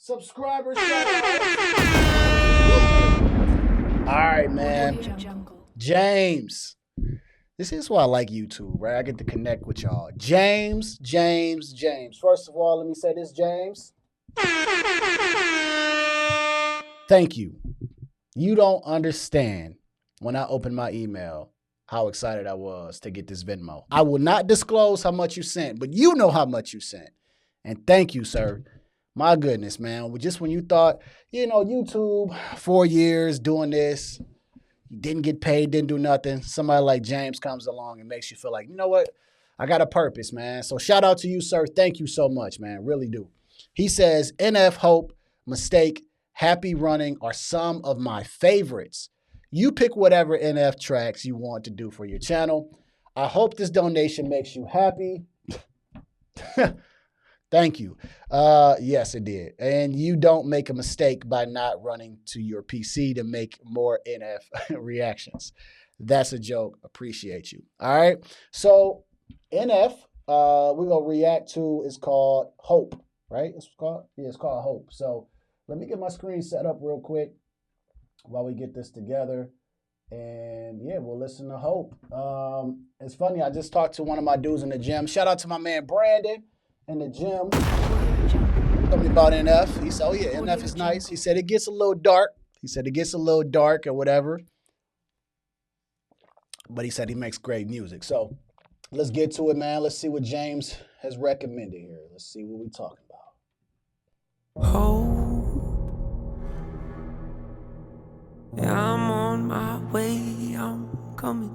Subscribers. All right, man. James. This is why I like YouTube, right? I get to connect with y'all. James. First of all, let me say this, James. Thank you. You don't understand when I opened my email how excited I was to get this Venmo. I will not disclose how much you sent, but you know how much you sent. And thank you, sir. My goodness, man. Just when you thought, YouTube, 4 years doing this, you didn't get paid, didn't do nothing. Somebody like James comes along and makes you feel like, you know what? I got a purpose, man. So shout out to you, sir. Thank you so much, man. Really do. He says, NF, Hope, Mistake, Happy Running are some of my favorites. You pick whatever NF tracks you want to do for your channel. I hope this donation makes you happy. Thank you. Yes, it did. And you don't make a mistake by not running to your PC to make more NF reactions. That's a joke. Appreciate you. All right. So NF, we're going to react to is called Hope, right? It's called Hope. So let me get my screen set up real quick while we get this together. And yeah, we'll listen to Hope. It's funny. I just talked to one of my dudes in the gym. Shout out to my man, Brandon. In the gym, told me about NF. He said, oh yeah, NF is nice. He said it gets a little dark. Or whatever. But he said he makes great music. So let's get to it, man. Let's see what James has recommended here. Let's see what we're talking about. Oh, yeah, I'm on my way. I'm coming.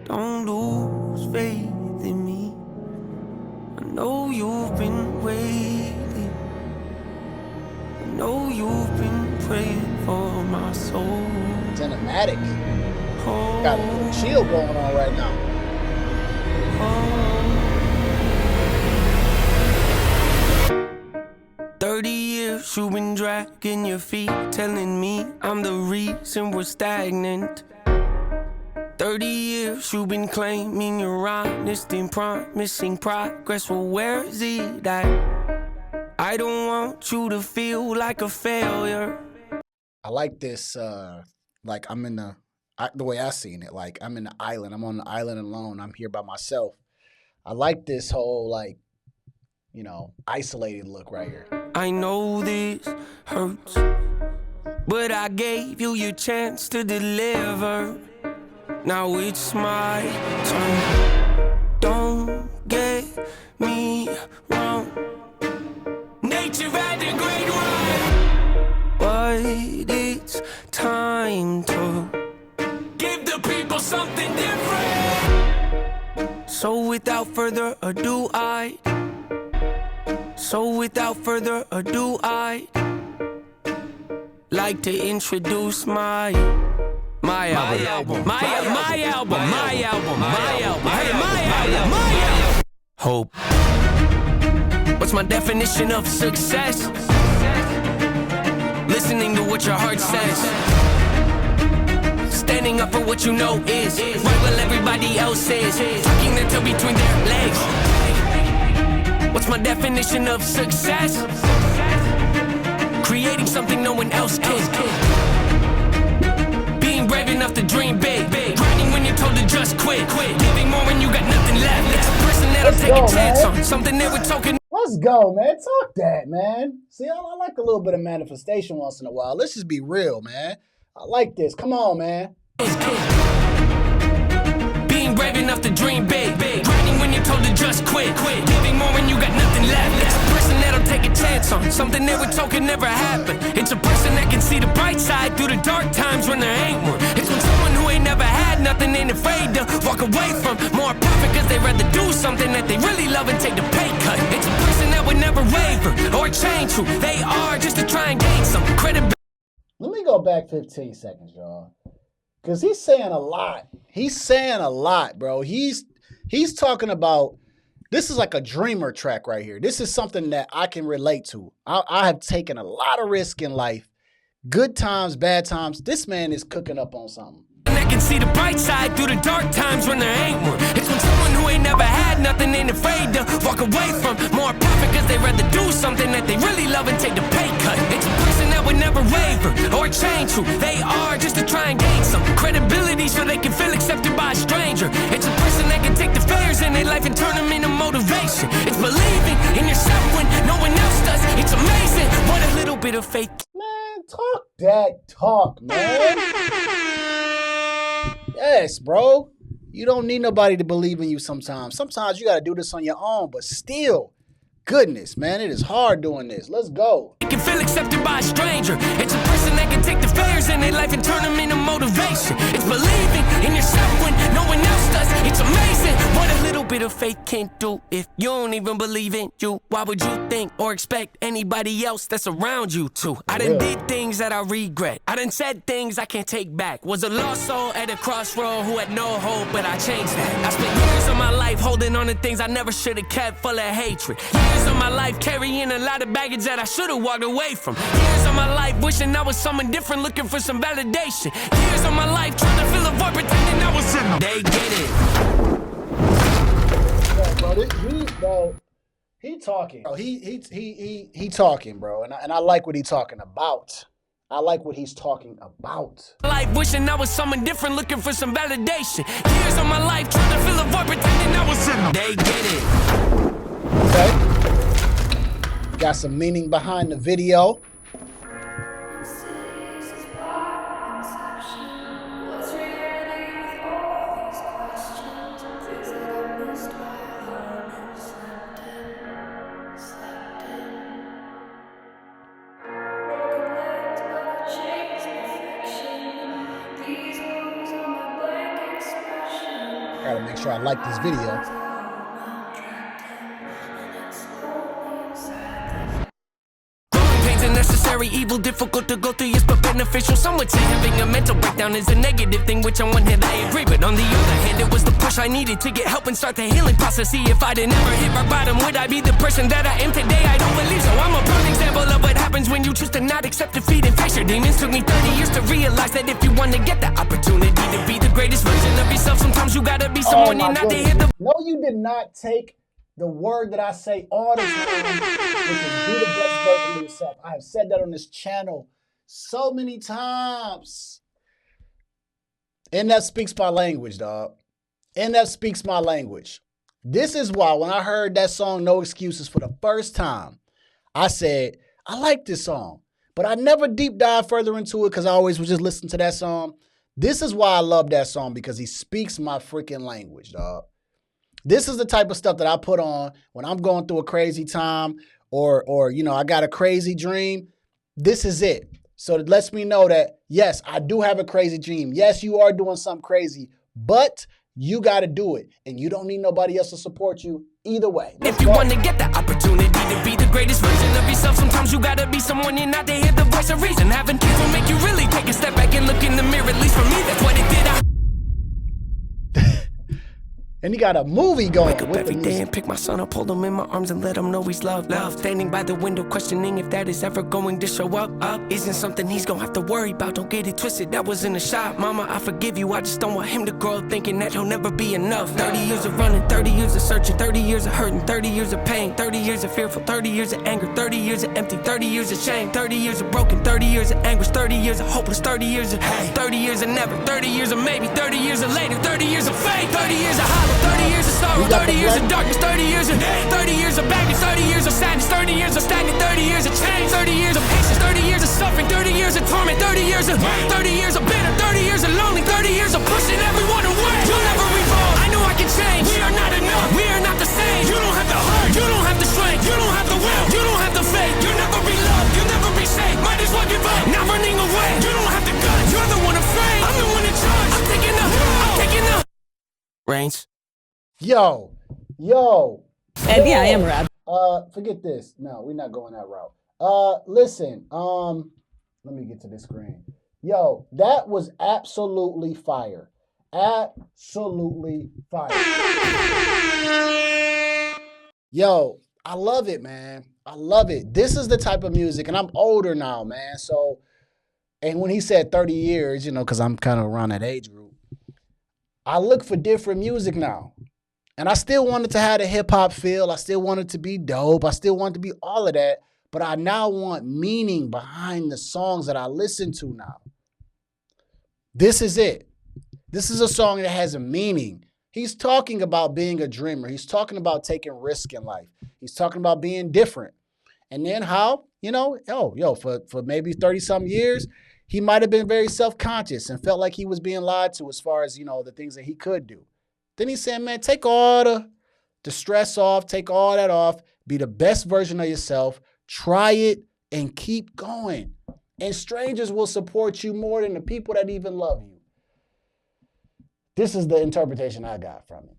Don't lose faith in me. I know you've been waiting. I know you've been praying for my soul. Cinematic. Oh, got a little chill going on right now. Oh. 30 years you've been dragging your feet, telling me I'm the reason we're stagnant. 30 years you've been claiming you're honest and promising progress. Well, where is it at? I don't want you to feel like a failure. I like this, like I'm in the way I seen it, like I'm in the island. I'm on the island alone. I'm here by myself. I like this whole, isolated look right here. I know this hurts, but I gave you your chance to deliver. Now it's my turn. Don't get me wrong. Nature had a great run, but it's time to give the people something different. So without further ado, I'd like to introduce my album. Hope. What's my definition of success? Listening to what your heart says. Standing up for what you know is right while everybody else is. Tucking their toe between their legs. What's my definition of success? Creating something no one else can. Brave enough to dream big. Grinding when you're told to just quit. Giving more when you got nothing left. It's a person that'll take a chance on something they were talking. Let's go, man. Talk that, man. See, I like a little bit of manifestation once in a while. Let's just be real, man. I like this. Come on, man. Being brave enough to dream big. Grinding when you're told to just quit. Giving more when you got nothing left. It's a person that'll take a chance on something they were told could never happen. It's a person that can see the bright side through the dark times when there ain't one. It's when someone who ain't never had nothing ain't afraid to walk away from more profit because they'd rather do something that they really love and take the pay cut. It's a person that would never waver or change who they are just to try and gain some credibility. Let me go back 15 seconds, y'all. Because he's saying a lot. He's saying a lot, bro. He's talking about, this is like a dreamer track right here. This is something that I can relate to. I have taken a lot of risk in life. Good times, bad times. This man is cooking up on something. And I can see the bright side through the dark times when there ain't one. It's when someone who ain't never had nothing ain't afraid to walk away from more profit cause they rather do something that they really love and take the pay cut. It's a person that would never waver or change who they are just to try and gain some credibility so they can feel accepted by a stranger. It's a person that can take the failures in their life and turn them into motivation. It's believing in yourself when no one else does. It's amazing what a little bit of faith. Man, talk that talk, man. Yes, bro. You don't need nobody to believe in you sometimes. Sometimes you got to do this on your own, but still, goodness, man, it is hard doing this. Let's go. You can feel accepted by a stranger. It's a person that can take the failures in their life and turn them into motivation. It's believing in yourself when no one else does. It's amazing what a little bit of faith can do. If you don't even believe in you, why would you think or expect anybody else that's around you to? I done did things that I regret. I done said things I can't take back. Was a lost soul at a crossroad who had no hope, but I changed that. I spent years of my life holding on to things I never should have kept, full of hatred. Years of my life carrying a lot of baggage that I should have walked away from. Years of my life wishing I was someone different, looking for some validation. Years of my life trying to fill a void, pretending I was in. They get it. Bro, he talking. Bro, he talking, bro, and I like what he's talking about. I like what he's talking about. Life wishing I was someone different, looking for some validation. Years of my life trying to fill a void, pretending I was in. They get it. Okay. Got some meaning behind the video. Gotta make sure I like this video. Necessary evil, difficult to go through, yes, but beneficial. Some would say having a mental breakdown is a negative thing, which on one hand I agree, but on the other hand, it was the push I needed to get help and start the healing process. See, if I'd never hit rock bottom, would I be the person that I am today? I don't believe so. I'm a prime example of what happens when you choose to not accept defeat and face your demons. Took me 30 years to realize that if you want to get the opportunity to be the greatest version of yourself, sometimes you gotta be someone you're not to hit the. No, you did not take the word that I say all the time, which is be the best version of yourself. I have said that on this channel so many times. And that speaks my language, dog. And that speaks my language. This is why when I heard that song, No Excuses, for the first time, I said, I like this song. But I never deep dive further into it because I always was just listening to that song. This is why I love that song, because he speaks my freaking language, dog. This is the type of stuff that I put on when I'm going through a crazy time or you know, I got a crazy dream. This is it. So it lets me know that, yes, I do have a crazy dream. Yes, you are doing something crazy, but you got to do it. And you don't need nobody else to support you either way. If you want to get the opportunity to be the greatest version of yourself, sometimes you got to be someone you're not to hear the voice of reason. Having kids will make you really take a step back and look in the mirror. At least for me, that's what it did. And he got a movie going. Wake up every day and pick my son up, hold him in my arms and let him know he's loved. Standing by the window, questioning if that is ever going to show up. Isn't something he's gonna have to worry about. Don't get it twisted, that was in the shop. Mama, I forgive you, I just don't want him to grow up thinking that he'll never be enough. 30 years of running, 30 years of searching, 30 years of hurting, 30 years of pain, 30 years of fearful, 30 years of anger, 30 years of empty, 30 years of shame, 30 years of broken, 30 years of anguish, 30 years of hopeless, 30 years of hate, 30 years of never, 30 years of maybe, 30 years of later, 30 years of fate, 30 years of hollow, 30 years of sorrow, 30 years of darkness, 30 years of 30 years of baggage, 30 years of sadness, 30 years of stagnant, 30 years of change, 30 years of patience, 30 years of suffering, 30 years of torment, 30 years of 30 years of bitter, 30 years of lonely, 30 years of pushing everyone away. You'll never revolve. I know I can change. We are not enough. We are not the same. You don't have the heart. You don't have the strength. You don't have the will. You don't have the faith. You'll never be loved. You'll never be safe. Might as well give up. Not running away. You don't have the guts. You're the one afraid. I'm the one in charge. I'm taking the reins. Yo. And yeah, I am Rab. Forget this. No, we're not going that route. Listen, let me get to this screen. Yo, that was absolutely fire. Absolutely fire. Yo, I love it, man. I love it. This is the type of music, and I'm older now, man. So And when he said 30 years, you know, because I'm kind of around that age group, I look for different music now. And I still wanted to have the hip hop feel. I still wanted to be dope. I still wanted to be all of that. But I now want meaning behind the songs that I listen to now. This is it. This is a song that has a meaning. He's talking about being a dreamer. He's talking about taking risk in life. He's talking about being different. And then how, you know, for maybe 30-something years, he might have been very self-conscious and felt like he was being lied to as far as, you know, the things that he could do. Then he said, man, take all the stress off, take all that off, be the best version of yourself, try it, and keep going. And strangers will support you more than the people that even love you. This is the interpretation I got from it.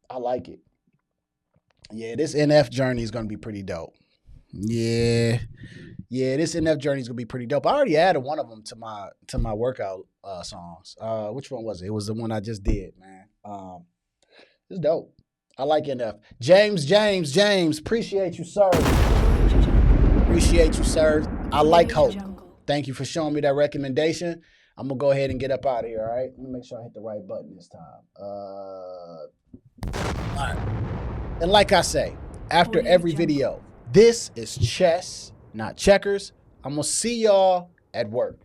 I like it. Yeah, this NF journey is going to be pretty dope. Yeah, this NF journey is going to be pretty dope. I already added one of them to my workout songs. Which one was it? It was the one I just did, man. It's dope. I like NF. James, appreciate you, sir. Appreciate you, sir. I like Hope. Thank you for showing me that recommendation. I'm going to go ahead and get up out of here, all right? Let me make sure I hit the right button this time. All right. And like I say, after every video, this is chess, not checkers. I'm going to see y'all at work.